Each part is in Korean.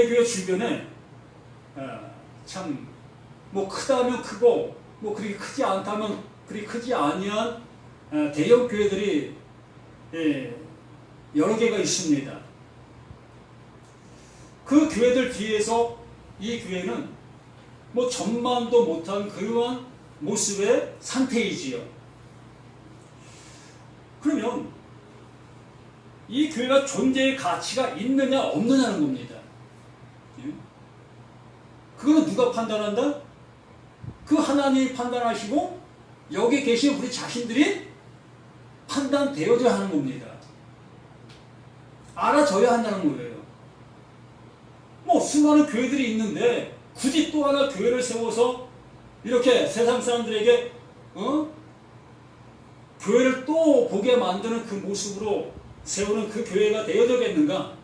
교회 주변에 참 뭐 크다면 크고 뭐 그렇게 크지 않다면 그리 크지 아니한 대형 교회들이 여러 개가 있습니다. 그 교회들 뒤에서 이 교회는 뭐 전만도 못한 그러한 모습의 상태이지요. 그러면 이 교회가 존재의 가치가 있느냐 없느냐는 겁니다. 그거는 누가 판단한다? 그 하나님이 판단하시고 여기 계신 우리 자신들이 판단되어져야 하는 겁니다. 알아져야 한다는 거예요. 뭐 수많은 교회들이 있는데 굳이 또 하나 교회를 세워서 이렇게 세상 사람들에게 교회를 또 보게 만드는 그 모습으로 세우는 그 교회가 되어져야겠는가?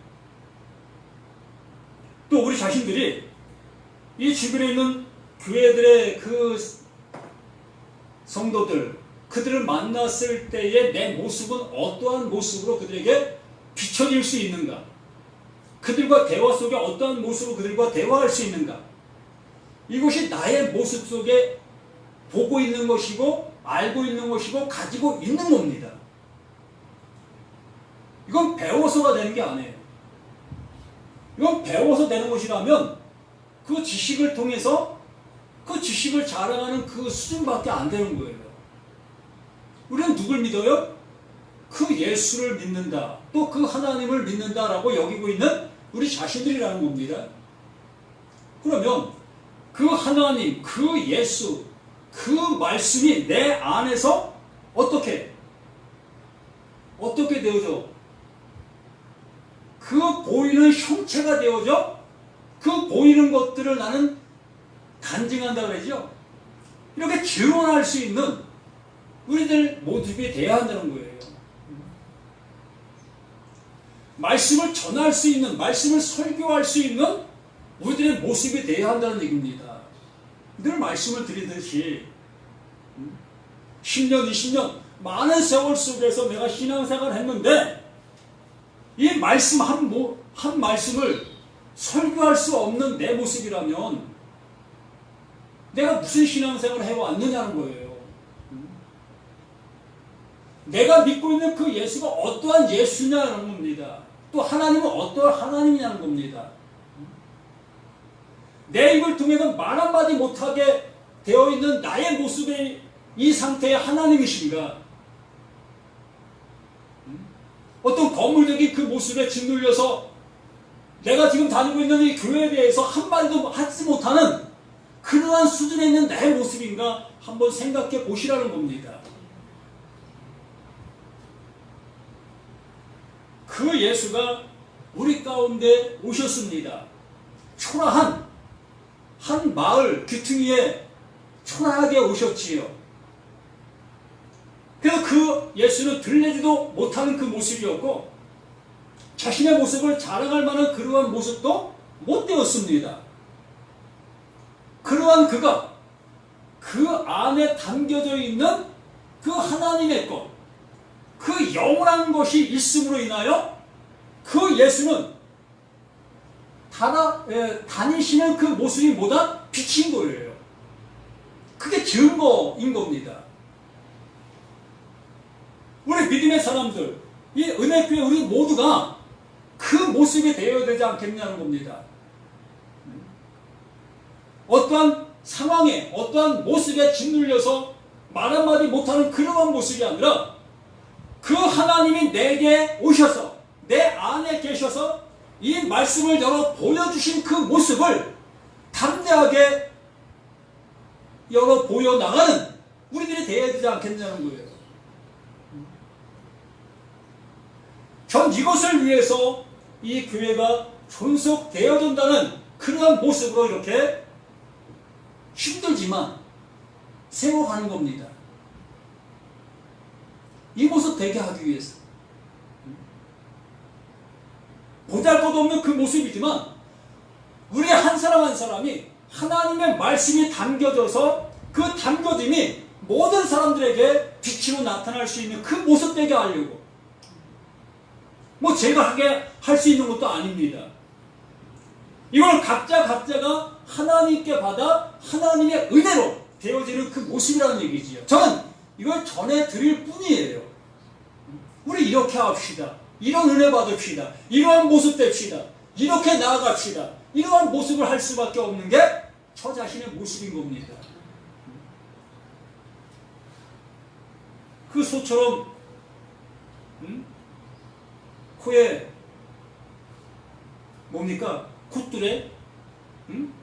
또 우리 자신들이 이 주변에 있는 교회들의 그 성도들, 그들을 만났을 때의 내 모습은 어떠한 모습으로 그들에게 비춰질 수 있는가? 그들과 대화 속에 어떠한 모습으로 그들과 대화할 수 있는가? 이것이 나의 모습 속에 보고 있는 것이고 알고 있는 것이고 가지고 있는 겁니다. 이건 배워서가 되는 게 아니에요. 이건 배워서 되는 것이라면 그 지식을 통해서 그 지식을 자랑하는 그 수준밖에 안 되는 거예요. 우리는 누굴 믿어요? 그 예수를 믿는다. 또 그 하나님을 믿는다라고 여기고 있는 우리 자신들이라는 겁니다. 그러면 그 하나님, 그 예수, 그 말씀이 내 안에서 어떻게 되어져? 그 보이는 형체가 되어져? 그 보이는 것들을 나는 간증한다 그러죠. 이렇게 증언할 수 있는 우리들 모습이 돼야 한다는 거예요. 말씀을 전할 수 있는, 말씀을 설교할 수 있는 우리들의 모습이 돼야 한다는 얘기입니다. 늘 말씀을 드리듯이 10년, 20년 많은 세월 속에서 내가 신앙생활을 했는데 이 말씀 한 말씀을 설교할 수 없는 내 모습이라면 내가 무슨 신앙생활을 해왔느냐는 거예요. 내가 믿고 있는 그 예수가 어떠한 예수냐는 겁니다. 또 하나님은 어떠한 하나님이냐는 겁니다. 내 입을 통해서 말 한마디 못하게 되어 있는 나의 모습의 이 상태의 하나님이신가? 어떤 거물적인 그 모습에 짓눌려서 내가 지금 다니고 있는 이 교회에 대해서 한마디도 하지 못하는 그러한 수준에 있는 나의 모습인가 한번 생각해 보시라는 겁니다. 그 예수가 우리 가운데 오셨습니다. 초라한 한 마을 귀퉁이에 초라하게 오셨지요. 그래서 그 예수는 들리지도 못하는 그 모습이었고 자신의 모습을 자랑할 만한 그러한 모습도 못 되었습니다. 그러한 그가 그 안에 담겨져 있는 그 하나님의 것, 그 영원한 것이 있음으로 인하여 그 예수는 다니시는 그 모습이 뭐다? 빛인 거예요. 그게 증거인 겁니다. 우리 믿음의 사람들, 이 은혜교회 우리 모두가 그 모습이 되어야 되지 않겠냐는 겁니다. 어떠한 상황에, 어떠한 모습에 짓눌려서 말 한마디 못하는 그러한 모습이 아니라 그 하나님이 내게 오셔서 내 안에 계셔서 이 말씀을 열어 보여주신 그 모습을 담대하게 열어 보여나가는 우리들이 되어야 되지 않겠냐는 거예요. 전 이것을 위해서 이 교회가 존속되어진다는 그러한 모습으로 이렇게 힘들지만 세워가는 겁니다. 이 모습 되게 하기 위해서. 보잘것없는 그 모습이지만 우리 한 사람 한 사람이 하나님의 말씀이 담겨져서 그 담겨짐이 모든 사람들에게 빛으로 나타날 수 있는 그 모습 되게 하려고. 뭐 제가 하게 할 수 있는 것도 아닙니다. 이걸 각자가 하나님께 받아 하나님의 은혜로 되어지는 그 모습이라는 얘기지요. 저는 이걸 전해드릴 뿐이에요. 우리 이렇게 합시다. 이런 은혜 받읍시다. 이러한 모습 됩시다. 이렇게 나아갑시다. 이러한 모습을 할 수밖에 없는 게 저 자신의 모습인 겁니다. 그 소처럼 코에 뭡니까? 콧줄에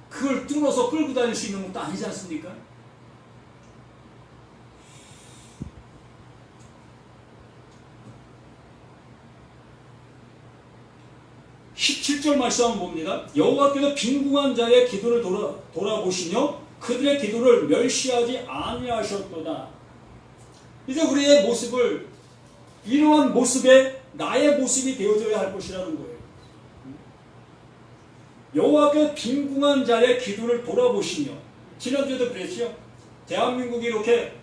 그걸 뚫어서 끌고 다닐 수 있는 것도 아니지 않습니까? 17절 말씀 한번 봅니다. 여호와께서 빈궁한 자의 기도를 돌아보시며 그들의 기도를 멸시하지 아니하셨도다. 이제 우리의 모습을 이러한 모습에 나의 모습이 되어져야 할 것이라는 거예요. 여호와께서 빈궁한 자의 기도를 돌아보시며, 지난주에도 그랬죠. 대한민국이 이렇게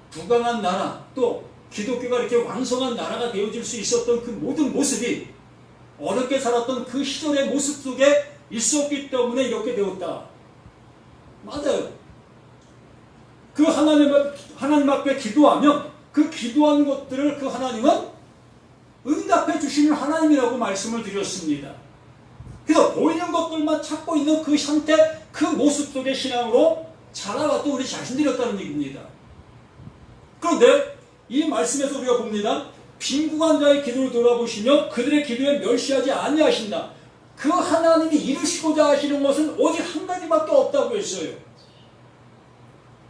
부강한 나라, 또 기독교가 이렇게 왕성한 나라가 되어질 수 있었던 그 모든 모습이 어렵게 살았던 그 시절의 모습 속에 있었기 때문에 이렇게 되었다. 맞아요. 그 하나님 앞에 기도하면 그 기도한 것들을 그 하나님은 응답해 주시는 하나님이라고 말씀을 드렸습니다. 그래서 보이는 것들만 찾고 있는 그 상태, 그 모습 속의 신앙으로 자라왔던 우리 자신들이었다는 얘기입니다. 그런데 이 말씀에서 우리가 봅니다. 빈궁한 자의 기도를 돌아보시며 그들의 기도에 멸시하지 아니하신다. 그 하나님이 이루시고자 하시는 것은 오직 한 가지밖에 없다고 했어요.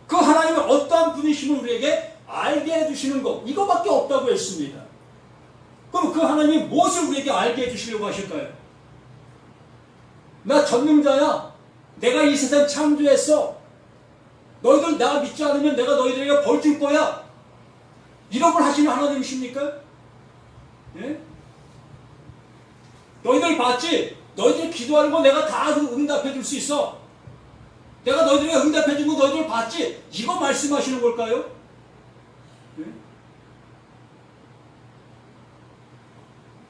그 하나님은 어떠한 분이심을 우리에게 알게 해주시는 것, 이거밖에 없다고 했습니다. 그럼 그 하나님이 무엇을 우리에게 알게 해주시려고 하실까요? 나 전능자야. 내가 이 세상 창조했어. 너희들 나 믿지 않으면 내가 너희들에게 벌 줄 거야. 이런 걸 하시는 하나님이십니까? 예? 너희들 봤지? 너희들 기도하는 거 내가 다 응답해 줄 수 있어. 내가 너희들에게 응답해 준 거 너희들 봤지? 이거 말씀하시는 걸까요? 예?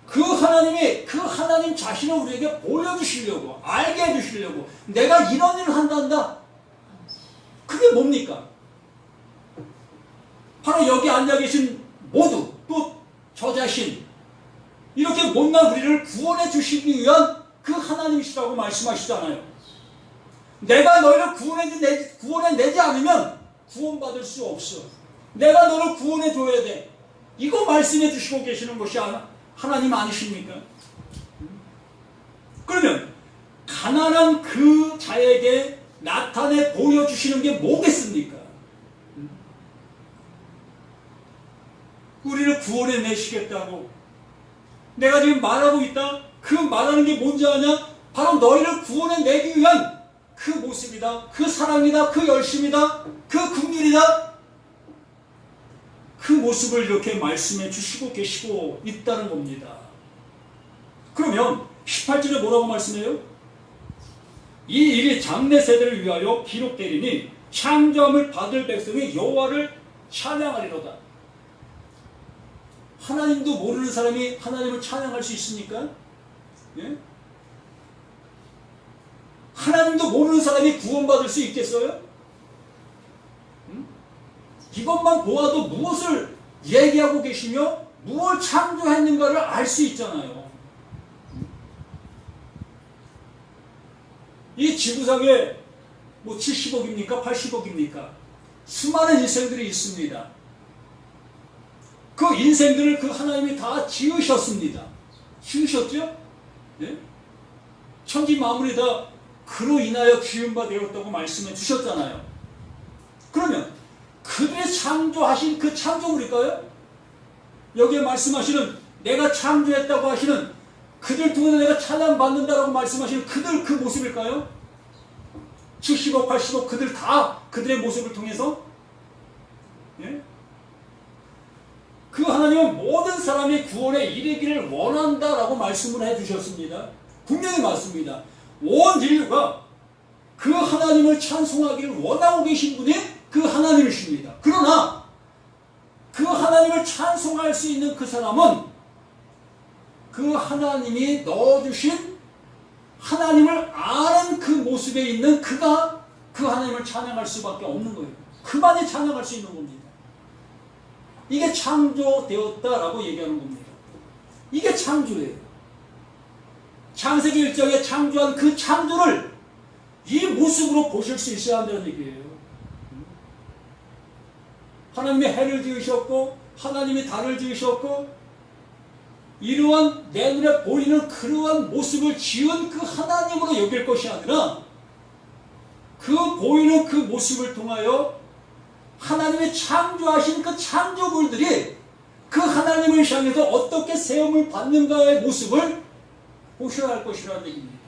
그 하나님이 그 하나님 자신을 우리에게 보여주시려고, 알게 해주시려고 내가 이런 일을 한단다. 그게 뭡니까? 바로 여기 앉아 계신 모두, 또 저 자신, 이렇게 못난 우리를 구원해 주시기 위한 그 하나님이시라고 말씀하시잖아요. 내가 너희를 구원해내지 않으면 구원받을 수 없어. 내가 너를 구원해 줘야 돼. 이거 말씀해 주시고 계시는 것이 하나님 아니십니까? 그러면 가난한 그 자에게 나타내 보여주시는 게 뭐겠습니까? 우리를 구원해 내시겠다고 내가 지금 말하고 있다. 그 말하는 게 뭔지 아냐? 바로 너희를 구원해 내기 위한 그 모습이다. 그 사랑이다. 그 열심이다. 그 긍휼이다. 그 모습을 이렇게 말씀해 주시고 계시고 있다는 겁니다. 그러면 18절에 뭐라고 말씀해요? 이 일이 장래 세대를 위하여 기록되리니 창조함을 받을 백성이 여호와를 찬양하리로다. 하나님도 모르는 사람이 하나님을 찬양할 수 있습니까? 예? 하나님도 모르는 사람이 구원받을 수 있겠어요? 이것만 보아도 무엇을 얘기하고 계시며 무엇을 창조했는가를 알 수 있잖아요. 이 지구상에 뭐 70억입니까? 80억입니까? 수많은 인생들이 있습니다. 그 인생들을 그 하나님이 다 지으셨습니다. 지으셨죠? 네? 천지 만물이 다 그로 인하여 지은 바 되었다고 말씀해 주셨잖아요. 그러면 그들의 창조하신 그 창조물일까요? 여기에 말씀하시는 내가 창조했다고 하시는 그들 통해서 내가 찬양받는다라고 말씀하시는 그들 그 모습일까요? 70억, 80억 그들 다 그들의 모습을 통해서 예? 그 하나님은 모든 사람이 구원에 이르기를 원한다라고 말씀을 해주셨습니다. 분명히 맞습니다. 온 인류가 그 하나님을 찬송하기를 원하고 계신 분이 그 하나님이십니다. 그러나 그 하나님을 찬송할 수 있는 그 사람은 그 하나님이 넣어주신 하나님을 아는 그 모습에 있는 그가 그 하나님을 찬양할 수밖에 없는 거예요. 그만이 찬양할 수 있는 겁니다. 이게 창조되었다라고 얘기하는 겁니다. 이게 창조예요. 창세기 1장에 창조한 그 창조를 이 모습으로 보실 수 있어야 한다는 얘기예요. 하나님이 해를 지으셨고 하나님이 달을 지으셨고 이러한 내 눈에 보이는 그러한 모습을 지은 그 하나님으로 여길 것이 아니라 그 보이는 그 모습을 통하여 하나님이 창조하신 그 창조물들이 그 하나님을 향해서 어떻게 세움을 받는가의 모습을 보셔야 할 것이라는 얘기입니다.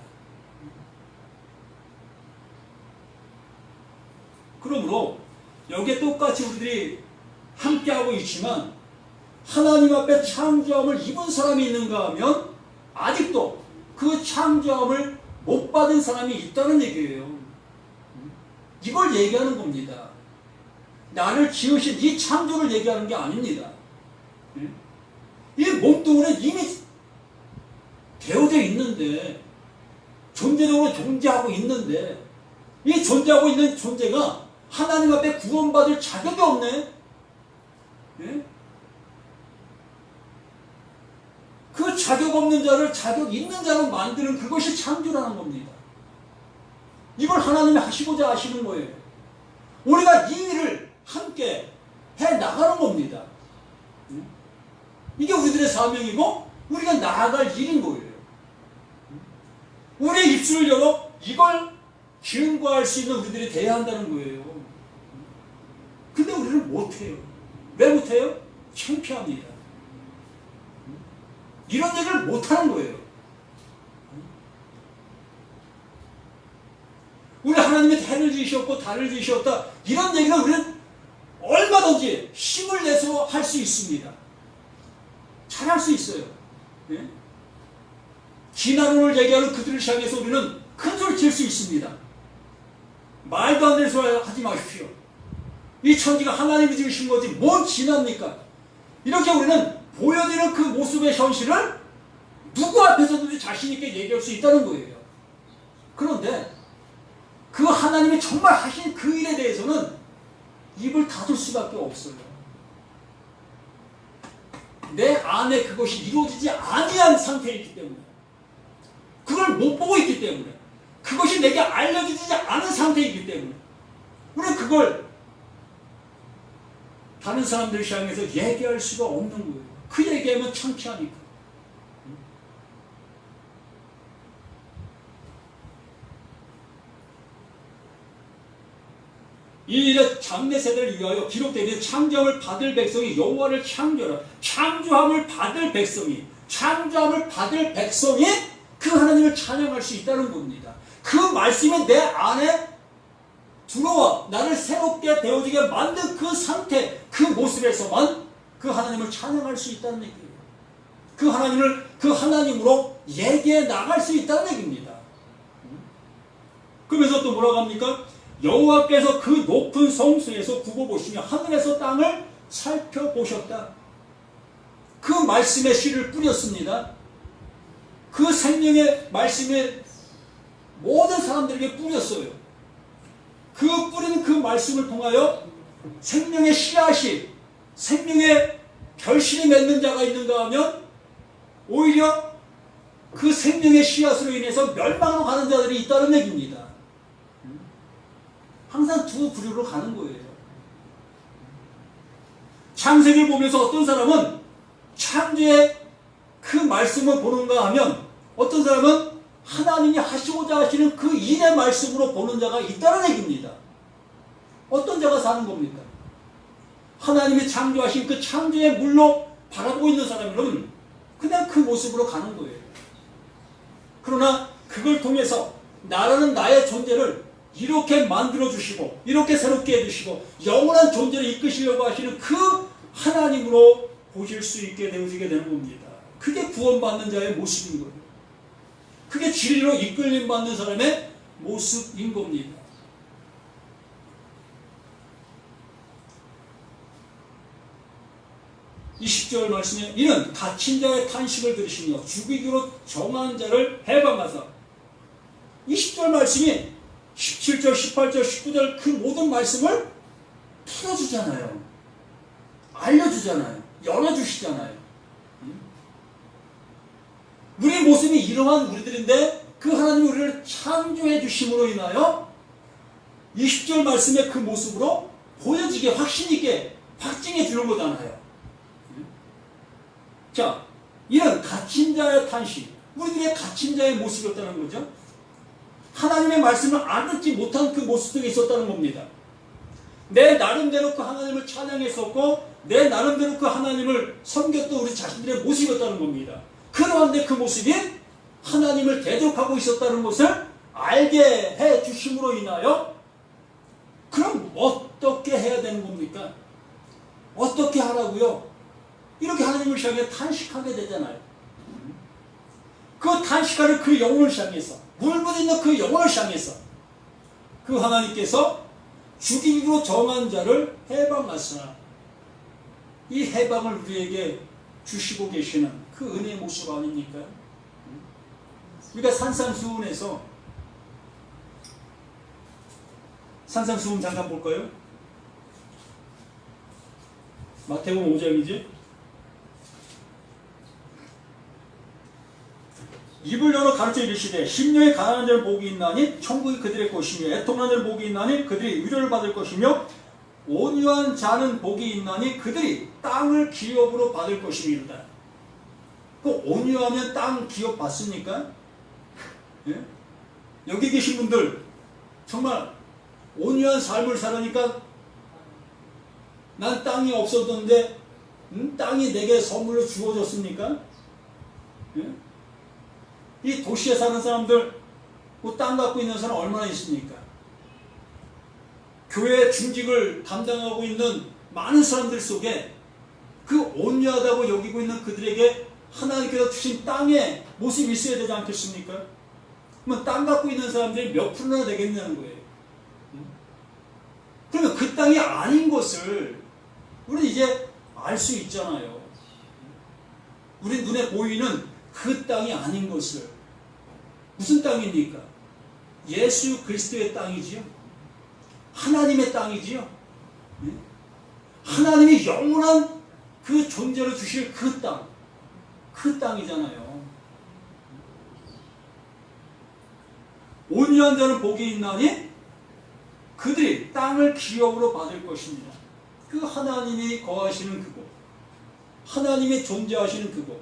그러므로 여기에 똑같이 우리들이 함께하고 있지만 하나님 앞에 창조함을 입은 사람이 있는가 하면 아직도 그 창조함을 못 받은 사람이 있다는 얘기예요. 이걸 얘기하는 겁니다. 나를 지으신 이 창조를 얘기하는 게 아닙니다. 이 몸뚱이는 이미 되어져 있는데 존재적으로 존재하고 있는데 이 존재하고 있는 존재가 하나님 앞에 구원받을 자격이 없네. 그 자격 없는 자를 자격 있는 자로 만드는 그것이 창조라는 겁니다. 이걸 하나님이 하시고자 하시는 거예요. 우리가 이 일을 함께 해 나가는 겁니다. 이게 우리들의 사명이고 우리가 나아갈 일인 거예요. 우리의 입술을 열어 이걸 증거할 수 있는 우리들이 돼야 한다는 거예요. 근데 우리는 못해요. 왜 못해요? 창피합니다. 이런 얘기를 못하는 거예요. 우리 하나님이 해를 지으셨고 달을 지으셨다 이런 얘기는 우리는 얼마든지 힘을 내서 할 수 있습니다. 잘할 수 있어요. 진화론을 얘기하는 그들을 향해서 우리는 큰 소리 칠 수 있습니다. 말도 안 되는 소리 하지 마십시오. 이 천지가 하나님이 지으신 거지 뭔 진화입니까? 이렇게 우리는 보여지는 그 모습의 현실을 누구 앞에서도 자신 있게 얘기할 수 있다는 거예요. 그런데 그 하나님이 정말 하신 그 일에 대해서는 입을 닫을 수밖에 없어요. 내 안에 그것이 이루어지지 아니한 상태이기 때문에, 그걸 못 보고 있기 때문에, 그것이 내게 알려지지 않은 상태이기 때문에 우리는 그걸 다른 사람들 향해서 얘기할 수가 없는 거예요. 그 얘기하면 창피하니까. 이 일의 장래 세대를 위하여 기록되는 창조함을 받을 백성이 여호와를 창조하라. 창조함을 받을 백성이 그 하나님을 찬양할 수 있다는 겁니다. 그 말씀이 내 안에 들어와 나를 새롭게 되어지게 만든 그 상태, 그 모습에서만 그 하나님을 찬양할 수 있다는 얘기예요. 그 하나님을 그 하나님으로 얘기해 나갈 수 있다는 얘기입니다. 그러면서 또 뭐라고 합니까? 여호와께서 그 높은 성소에서 두고 보시며 하늘에서 땅을 살펴보셨다. 그 말씀의 씨를 뿌렸습니다. 그 생명의 말씀에 모든 사람들에게 뿌렸어요. 그 뿌린 그 말씀을 통하여 생명의 씨앗이, 생명의 결실이 맺는 자가 있는가 하면 오히려 그 생명의 씨앗으로 인해서 멸망으로 가는 자들이 있다는 얘기입니다. 항상 두 부류로 가는 거예요. 창세기를 보면서 어떤 사람은 창조의 그 말씀을 보는가 하면 어떤 사람은 하나님이 하시고자 하시는 그 일의 말씀으로 보는 자가 있다는 얘기입니다. 어떤 자가 사는 겁니까? 하나님이 창조하신 그 창조의 물로 바라보고 있는 사람은 그냥 그 모습으로 가는 거예요. 그러나 그걸 통해서 나라는 나의 존재를 이렇게 만들어주시고 이렇게 새롭게 해주시고 영원한 존재를 이끄시려고 하시는 그 하나님으로 보실 수 있게 되어지게 되는 겁니다. 그게 구원받는 자의 모습인 거예요. 그게 진리로 이끌림 받는 사람의 모습인 겁니다. 이 10절 말씀에 이는 갇힌 자의 탄식을 들으시며 죽이기로 정한 자를 해방하사 이 10절 말씀이 17절, 18절, 19절 그 모든 말씀을 풀어주잖아요. 알려주잖아요. 열어주시잖아요. 우리의 모습이 이러한 우리들인데 그 하나님이 우리를 창조해 주심으로 인하여 20절 말씀의 그 모습으로 보여지게 확신 있게 확증해 주는 거잖아요. 자, 이런 갇힌 자의 탄식, 우리들의 갇힌 자의 모습이었다는 거죠. 하나님의 말씀을 알지 못한 그 모습 속에 있었다는 겁니다. 내 나름대로 그 하나님을 찬양했었고 내 나름대로 그 하나님을 섬겼던 우리 자신들의 모습이었다는 겁니다. 그러한데 그 모습이 하나님을 대적하고 있었다는 것을 알게 해 주심으로 인하여 그럼 어떻게 해야 되는 겁니까? 어떻게 하라고요? 이렇게 하나님을 향해 탄식하게 되잖아요. 그 탄식하는 그 영혼을 향해서 물부짖는 그 영혼을 향해서 그 하나님께서 죽이기로 정한 자를 해방하시나 이 해방을 우리에게 주시고 계시는 그 은혜의 모습 아닙니까? 우리가 산상수훈에서 산상수훈 잠깐 볼까요? 마태복음 5장이지? 입을 열어 가르쳐 이르시되 심령에 가난한 자는 복이 있나니 천국이 그들의 것이며 애통하는 자는 복이 있나니 그들이 위로를 받을 것이며 온유한 자는 복이 있나니 그들이 땅을 기업으로 받을 것이니라. 그 온유하면 땅 기업 받습니까? 예? 여기 계신 분들 정말 온유한 삶을 살으니까 난 땅이 없었던데 땅이 내게 선물로 주어졌습니까? 예? 이 도시에 사는 사람들 그 땅 갖고 있는 사람 얼마나 있습니까? 교회 중직을 담당하고 있는 많은 사람들 속에 그 온유하다고 여기고 있는 그들에게 하나님께서 주신 땅의 모습이 있어야 되지 않겠습니까? 그러면 땅 갖고 있는 사람들이 몇 프로나 되겠냐는 거예요. 그러면 그 땅이 아닌 것을 우리 이제 알 수 있잖아요. 우리 눈에 보이는 그 땅이 아닌 것을. 무슨 땅입니까? 예수 그리스도의 땅이지요. 하나님의 땅이지요. 하나님이 영원한 그 존재로 주실 그 땅. 그 땅이잖아요. 온유한 자는 복이 있나니 그들이 땅을 기업으로 받을 것입니다. 그 하나님이 거하시는 그곳, 하나님이 존재하시는 그곳,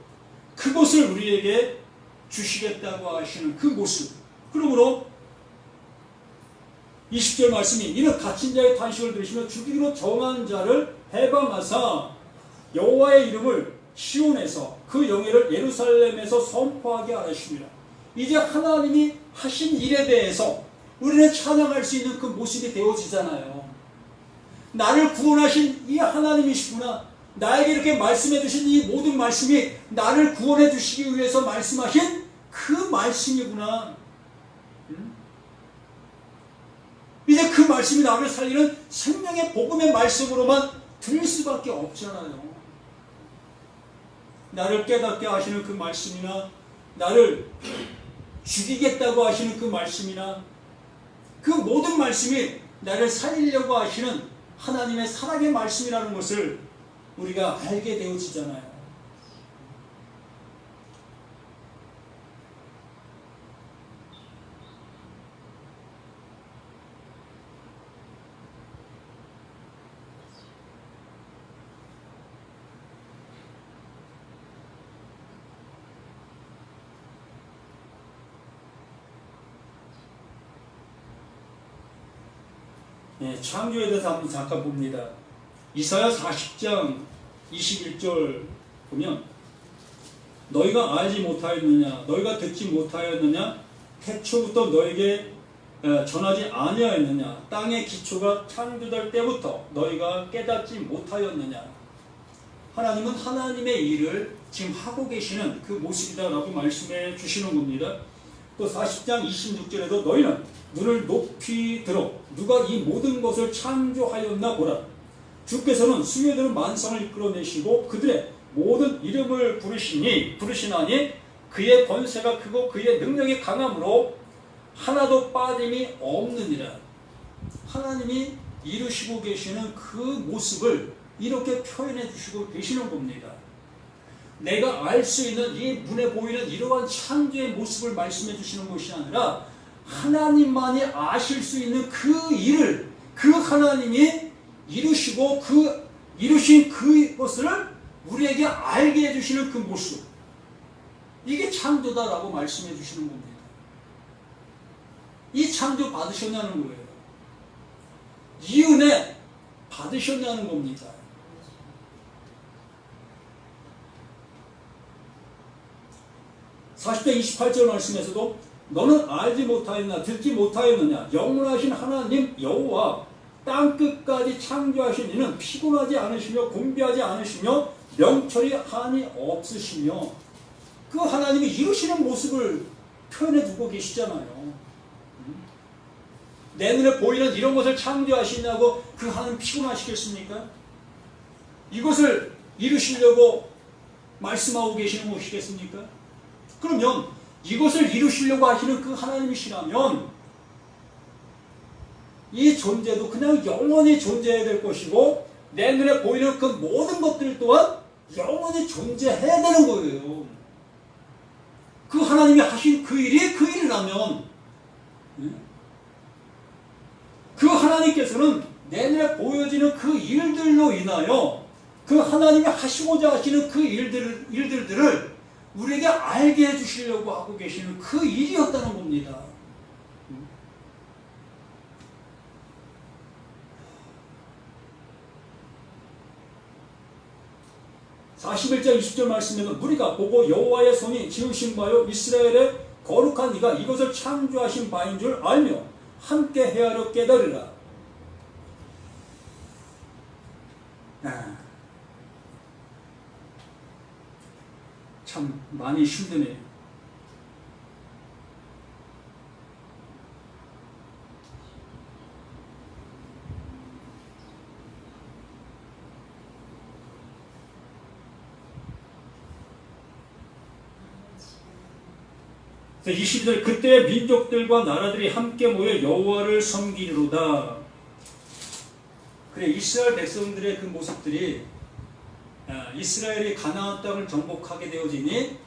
그곳을 우리에게 주시겠다고 하시는 그 모습. 그러므로 20절 말씀이 이는 갇힌 자의 탄식을 들으시며 죽이기로 정한 자를 해방하사 여호와의 이름을 시온에서 그 영예를 예루살렘에서 선포하게 하십니다. 이제 하나님이 하신 일에 대해서 우리는 찬양할 수 있는 그 모습이 되어지잖아요. 나를 구원하신 이 하나님이시구나. 나에게 이렇게 말씀해 주신 이 모든 말씀이 나를 구원해 주시기 위해서 말씀하신 그 말씀이구나. 이제 그 말씀이 나를 살리는 생명의 복음의 말씀으로만 들릴 수밖에 없잖아요. 나를 깨닫게 하시는 그 말씀이나 나를 죽이겠다고 하시는 그 말씀이나 그 모든 말씀이 나를 살리려고 하시는 하나님의 사랑의 말씀이라는 것을 우리가 알게 되어지잖아요. 네, 창조에 대해서 한번 잠깐 봅니다. 이사야 40장 21절 보면 너희가 알지 못하였느냐 너희가 듣지 못하였느냐 태초부터 너에게 전하지 아니하였느냐 땅의 기초가 창조될 때부터 너희가 깨닫지 못하였느냐. 하나님은 하나님의 일을 지금 하고 계시는 그 모습이다라고 말씀해 주시는 겁니다. 또 40장 26절에도 너희는 눈을 높이 들어 누가 이 모든 것을 창조하였나 보라. 주께서는 수녀들은 만상을 이끌어내시고 그들의 모든 이름을 부르시나니 그의 권세가 크고 그의 능력이 강함으로 하나도 빠짐이 없느니라. 하나님이 이루시고 계시는 그 모습을 이렇게 표현해 주시고 계시는 겁니다. 내가 알 수 있는 이 눈에 보이는 이러한 창조의 모습을 말씀해 주시는 것이 아니라 하나님만이 아실 수 있는 그 일을 그 하나님이 이루시고 이루신 그것을 우리에게 알게 해주시는 그 모습, 이게 창조다라고 말씀해 주시는 겁니다. 이 창조 받으셨냐는 거예요. 이 은혜 받으셨냐는 겁니다. (40장 28절) 말씀에서도 너는 알지 못하였나 듣지 못하였느냐 영원하신 하나님 여호와 땅끝까지 창조하신 이는 피곤하지 않으시며 곤비하지 않으시며 명철이 한이 없으시며, 그 하나님이 이루시는 모습을 표현해 두고 계시잖아요. 내 눈에 보이는 이런 것을 창조하시냐고 그 하나님 피곤하시겠습니까? 이것을 이루시려고 말씀하고 계시는 것이겠습니까? 그러면 이것을 이루시려고 하시는 그 하나님이시라면 이 존재도 그냥 영원히 존재해야 될 것이고 내 눈에 보이는 그 모든 것들 또한 영원히 존재해야 되는 거예요. 그 하나님이 하신 그 일이 그 일이라면 그 하나님께서는 내 눈에 보여지는 그 일들로 인하여 그 하나님이 하시고자 하시는 그 일들을 우리에게 알게 해주시려고 하고 계시는 그 일이었다는 겁니다. 41장 20절 말씀에는 우리가 보고 여호와의 손이 지으신 바요 이스라엘의 거룩한 이가 이것을 창조하신 바인 줄 알며 함께 헤아려 깨달으라. 참 많이 힘드네요. 그래서 22절 그때 민족들과 나라들이 함께 모여 여호와를 섬기리로다. 그래, 이스라엘 백성들의 그 모습들이 이스라엘이 가나안 땅을 정복하게 되어지니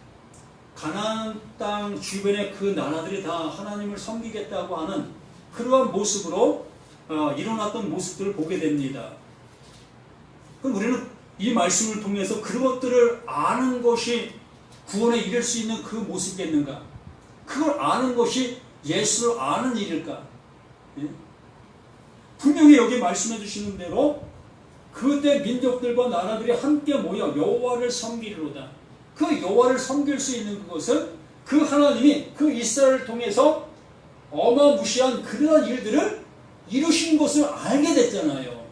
가나안 땅 주변의 그 나라들이 다 하나님을 섬기겠다고 하는 그러한 모습으로 일어났던 모습들을 보게 됩니다. 그럼 우리는 이 말씀을 통해서 그것들을 아는 것이 구원에 이를 수 있는 그 모습이겠는가? 그걸 아는 것이 예수를 아는 일일까? 예? 분명히 여기 말씀해 주시는 대로 그때 민족들과 나라들이 함께 모여 여호와를 섬기리로다. 그 여호와를 섬길 수 있는 그것은 그 하나님이 그 이스라엘을 통해서 어마무시한 그러한 일들을 이루신 것을 알게 됐잖아요.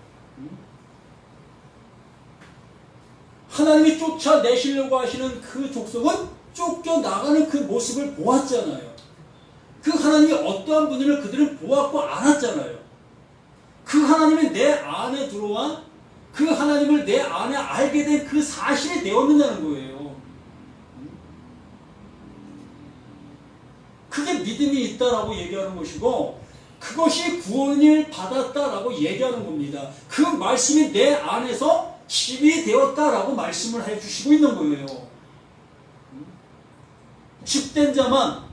하나님이 쫓아내시려고 하시는 그 족속은 쫓겨나가는 그 모습을 보았잖아요. 그 하나님이 어떠한 분을 그들은 보았고 알았잖아요. 그 하나님이 내 안에 들어와 그 하나님을 내 안에 알게 된 그 사실이 되었느냐는 거예요. 그게 믿음이 있다라고 얘기하는 것이고 그것이 구원을 받았다라고 얘기하는 겁니다. 그 말씀이 내 안에서 집이 되었다라고 말씀을 해주시고 있는 거예요. 집된 자만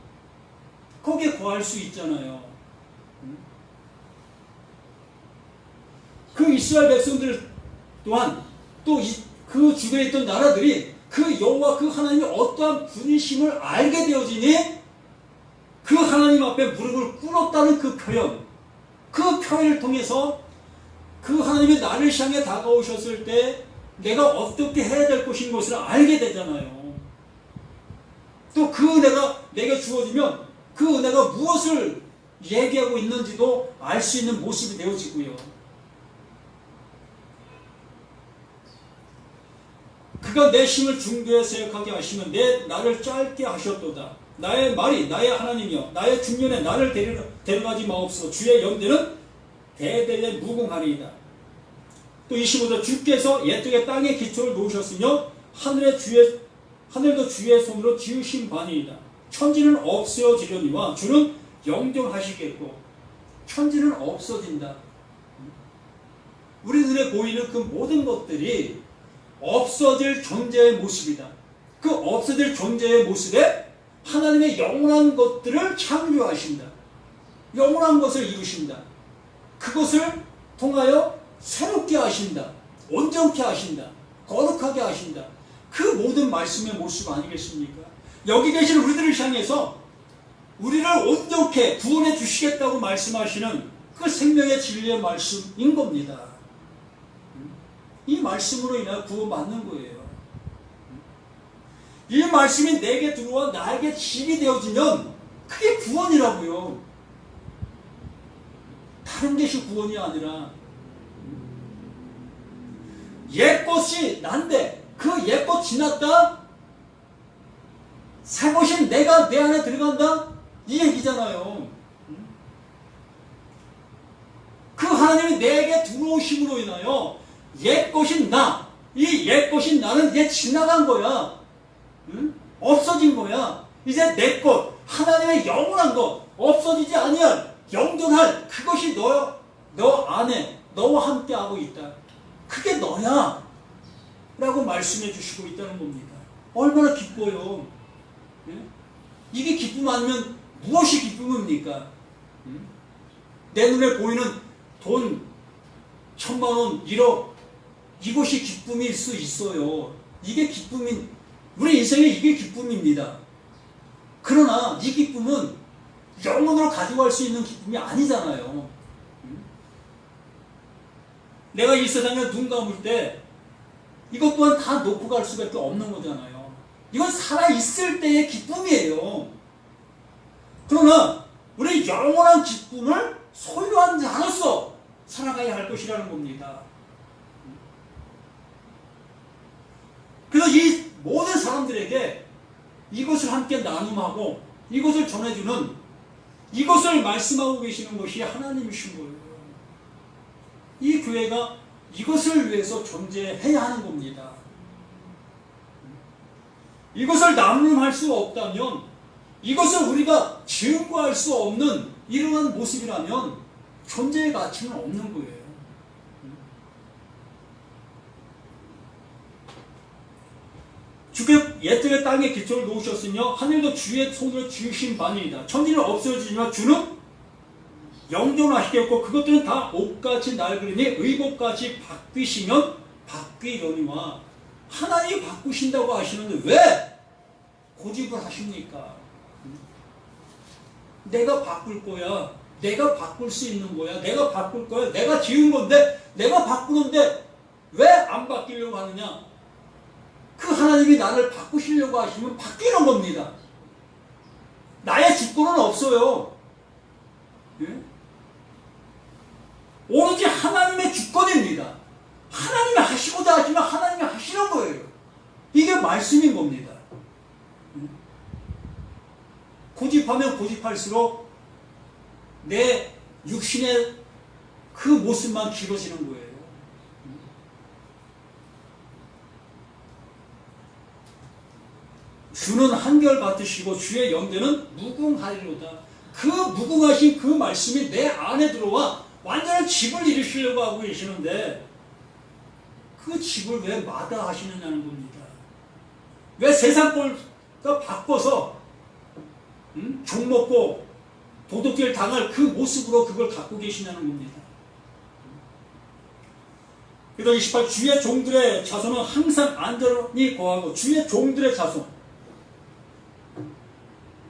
거기에 거할 수 있잖아요. 그 이스라엘 백성들 또한 또 그 주변에 있던 나라들이 그 여호와 그 하나님이 어떠한 분이심을 알게 되어지니 그 하나님 앞에 무릎을 꿇었다는 그 표현, 그 표현을 통해서 그 하나님이 나를 향해 다가오셨을 때 내가 어떻게 해야 될 것인 것을 알게 되잖아요. 또 그 은혜가 내게 주어지면 그 은혜가 무엇을 얘기하고 있는지도 알 수 있는 모습이 되어지고요. 그가 내 힘을 중대에 생각하게 하시면 내 나를 짧게 하셨도다. 나의 말이 나의 하나님이여 나의 중년에 나를 데려가지 마옵소서. 주의 연대는 대대에 무궁하리이다. 또 25절 주께서 옛적에 땅의 기초를 놓으셨으며 하늘도 주의 손으로 지으신 바니이다. 천지는 없어지려니와 주는 영존하시겠고 천지는 없어진다. 우리 눈에 보이는 그 모든 것들이 없어질 존재의 모습이다. 그 없어질 존재의 모습에 하나님의 영원한 것들을 창조하신다. 영원한 것을 이루신다. 그것을 통하여 새롭게 하신다. 온전케 하신다. 거룩하게 하신다. 그 모든 말씀의 모습 아니겠습니까? 여기 계신 우리들을 향해서 우리를 온전케 구원해 주시겠다고 말씀하시는 그 생명의 진리의 말씀인 겁니다. 이 말씀으로 인하여 구원받는 거예요. 이 말씀이 내게 들어와 나에게 집이 되어지면 그게 구원이라고요. 다른 것이 구원이 아니라 옛것이 난데 그 옛것 지났다? 새 것이 내가 내 안에 들어간다? 이 얘기잖아요. 그 하나님이 내게 들어오심으로 인하여 옛것인 나, 이 옛것인 나는 이제 지나간 거야. 없어진 거야. 이제 내 것, 하나님의 영원한 것, 없어지지 아니할, 영존할 그것이 너 안에 너와 함께 하고 있다. 그게 너야 라고 말씀해 주시고 있다는 겁니다. 얼마나 기뻐요. 이게 기쁨 아니면 무엇이 기쁨입니까? 내 눈에 보이는 돈 1,000,000원 1억 이것이 기쁨일 수 있어요. 이게 기쁨인 우리 인생에 이게 기쁨입니다. 그러나 이 기쁨은 영원으로 가져갈 수 있는 기쁨이 아니잖아요. 내가 이 세상에 눈 감을 때 이것 또한 다 놓고 갈 수밖에 없는 거잖아요. 이건 살아있을 때의 기쁨이에요. 그러나 우리 영원한 기쁨을 소유한 자로서 살아가야 할 것이라는 겁니다. 그래서 이 모든 사람들에게 이것을 함께 나눔하고 이것을 전해주는 이것을 말씀하고 계시는 것이 하나님이신 거예요. 이 교회가 이것을 위해서 존재해야 하는 겁니다. 이것을 나눔할 수 없다면 이것을 우리가 증거할 수 없는 이러한 모습이라면 존재의 가치는 없는 거예요. 주께 옛적에 땅에 기초를 놓으셨으며 하늘도 주의 손으로 지으신 바니이다. 천지는 없어지지만 주는 영존하시겠고 그것들은 다 옷같이 낡으니 의복같이 바뀌시면 바뀌려니와 하나님이 바꾸신다고 하시는데 왜 고집을 하십니까? 내가 바꿀 거야. 내가 바꿀 수 있는 거야. 내가 바꿀 거야. 내가 지은 건데 내가 바꾸는데 왜 안 바뀌려고 하느냐? 그 하나님이 나를 바꾸시려고 하시면 바뀌는 겁니다. 나의 주권은 없어요. 예? 오로지 하나님의 주권입니다. 하나님이 하시고자 하시면 하나님이 하시는 거예요. 이게 말씀인 겁니다. 고집하면 고집할수록 내 육신의 그 모습만 길어지는 거예요. 주는 한결같으시고 주의 영대는 무궁하리로다. 그 무궁하신 그 말씀이 내 안에 들어와 완전한 집을 이루시려고 하고 계시는데 그 집을 왜 마다하시느냐는 겁니다. 왜 세상 꼴과 바꿔서 종먹고 도둑질 당할 그 모습으로 그걸 갖고 계시냐는 겁니다. 그래서 28 주의 종들의 자손은 항상 안전히 거하고 주의 종들의 자손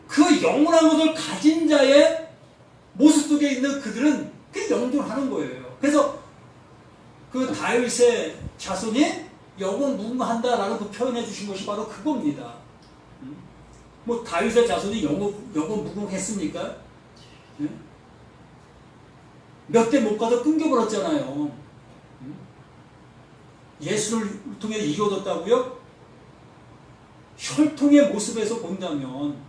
그 영원한 것을 가진 자의 모습 속에 있는 그들은 그 영존하는 거예요. 그래서 그 다윗의 자손이 영원 무궁한다라는 그 표현해 주신 것이 바로 그겁니다. 뭐 다윗의 자손이 영원 무궁했습니까? 몇 대 못 가도 끊겨버렸잖아요. 예수를 통해 이루어졌다고요? 혈통의 모습에서 본다면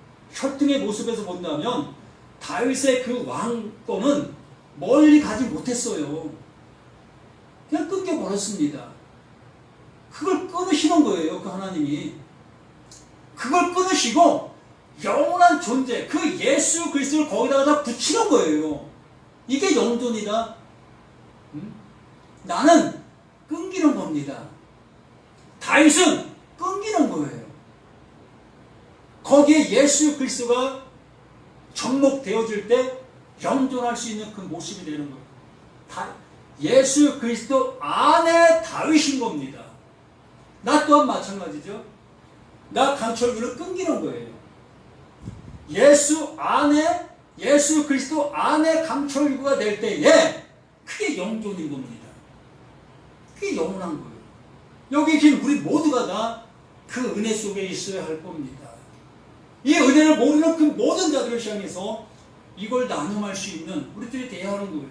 다윗의 그 왕권은 멀리 가지 못했어요. 그냥 끊겨버렸습니다. 그걸 끊으시는 거예요. 그 하나님이. 그걸 끊으시고 영원한 존재, 그 예수 그리스도를 거기다가 다 붙이는 거예요. 이게 영존이다. 나는 끊기는 겁니다. 다윗은 끊기는 거예요. 거기에 예수 그리스도가 접목되어질 때 영존할 수 있는 그 모습이 되는 거예요. 예수 그리스도 안에 다윗인 겁니다. 나 또한 마찬가지죠. 나 강철구는 끊기는 거예요. 예수 그리스도 안에 강철구가 될 때에 그게 영존인 겁니다. 그게 영원한 거예요. 여기 계신 우리 모두가 다 그 은혜 속에 있어야 할 겁니다. 이 은혜를 모르는 그 모든 자들을 향해서 이걸 나눔할 수 있는 우리들이 돼야 하는 거예요.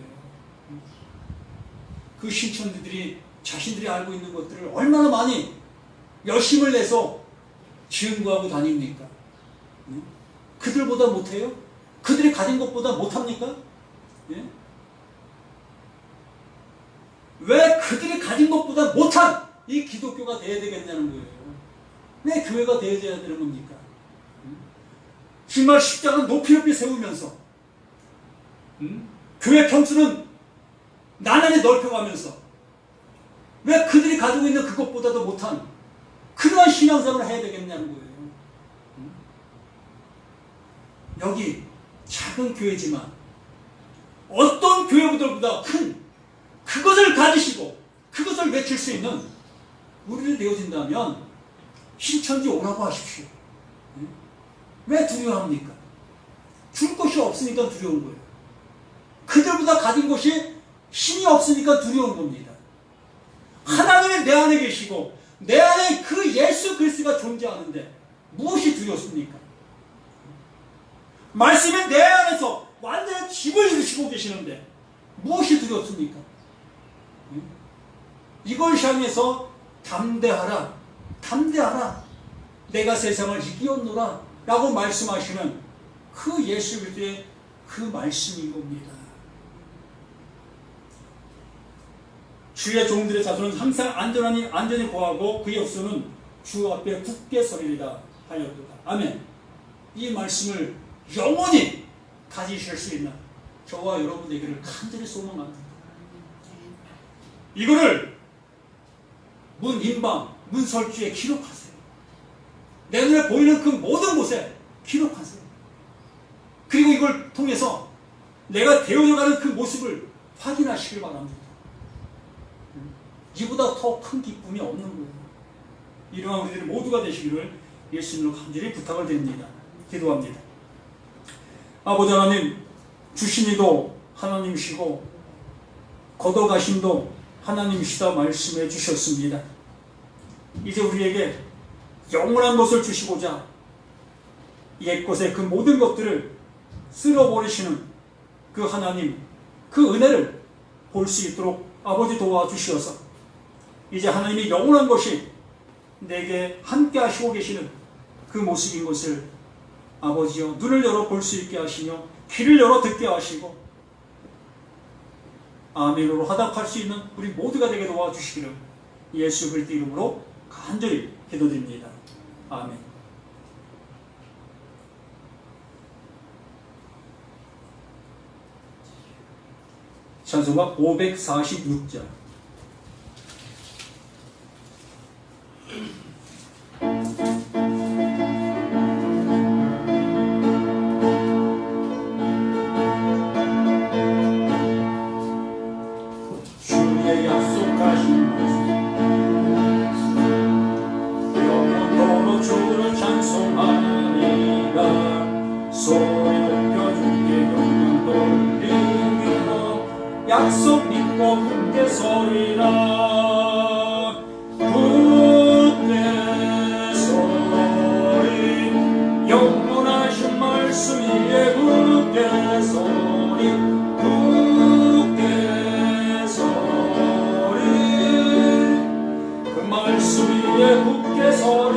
그 신천지들이 자신들이 알고 있는 것들을 얼마나 많이 열심을 내서 증거하고 다닙니까? 그들보다 못해요? 그들이 가진 것보다 못합니까? 예? 왜 그들이 가진 것보다 못한 이 기독교가 되어야 되겠냐는 거예요. 왜 교회가 되어야 되는 겁니까? 정말 십자가는 높이 높이 세우면서 교회 평수는 나날이 넓혀가면서 왜 그들이 가지고 있는 그것보다도 못한 그러한 신앙생활을 해야 되겠냐는 거예요. 여기 작은 교회지만 어떤 교회보다 큰 그것을 가지시고 그것을 외칠 수 있는 우리를 되어진다면 신천지 오라고 하십시오. 왜 두려워합니까? 줄 것이 없으니까 두려운 거예요. 그들보다 가진 것이 힘이 없으니까 두려운 겁니다. 하나님이 내 안에 계시고 내 안에 그 예수 그리스도가 존재하는데 무엇이 두렵습니까? 말씀이 내 안에서 완전히 집을 이루시고 계시는데 무엇이 두렵습니까? 이걸 향해서 담대하라, 담대하라, 내가 세상을 이기었노라 라고 말씀하시는 그 예수 그리스도의 그 말씀인 겁니다. 주의 종들의 자손은 항상 안전히 거하고 그의 역사는 주 앞에 굳게 서리리라 하였도다. 아멘. 이 말씀을 영원히 가지실 수 있는 저와 여러분에게를 간절히 소망합니다. 이거를 문 인방, 문 설주에 기록하세요. 내 눈에 보이는 그 모든 곳에 기록하세요. 그리고 이걸 통해서 내가 되어가는 그 모습을 확인하시길 바랍니다. 이보다 더 큰 기쁨이 없는 거예요. 이러한 우리들이 모두가 되시기를 예수님으로 간절히 부탁을 드립니다. 기도합니다. 아버지 하나님, 주신 이도 하나님이시고 걷어가심도 하나님이시다 말씀해 주셨습니다. 이제 우리에게 영원한 것을 주시고자 옛것의 그 모든 것들을 쓸어버리시는 그 하나님, 그 은혜를 볼 수 있도록 아버지 도와주시어서 이제 하나님이 영원한 것이 내게 함께 하시고 계시는 그 모습인 것을 아버지여 눈을 열어 볼 수 있게 하시며 귀를 열어 듣게 하시고 아멘으로 화답할 수 있는 우리 모두가 되게 도와주시기를 예수 그리스도 이름으로 간절히 기도드립니다. 아멘. 찬송가 546장. 주의 약속하신 영원토록 주를 찬송하리라. 소리 높여 주께 영광 돌리며 약속 믿고 굳게 서리라. 굳게 서리 영원하신 말씀 위에 굳게 서리. 굳게 서리 그 말씀 위에 굳게 서리.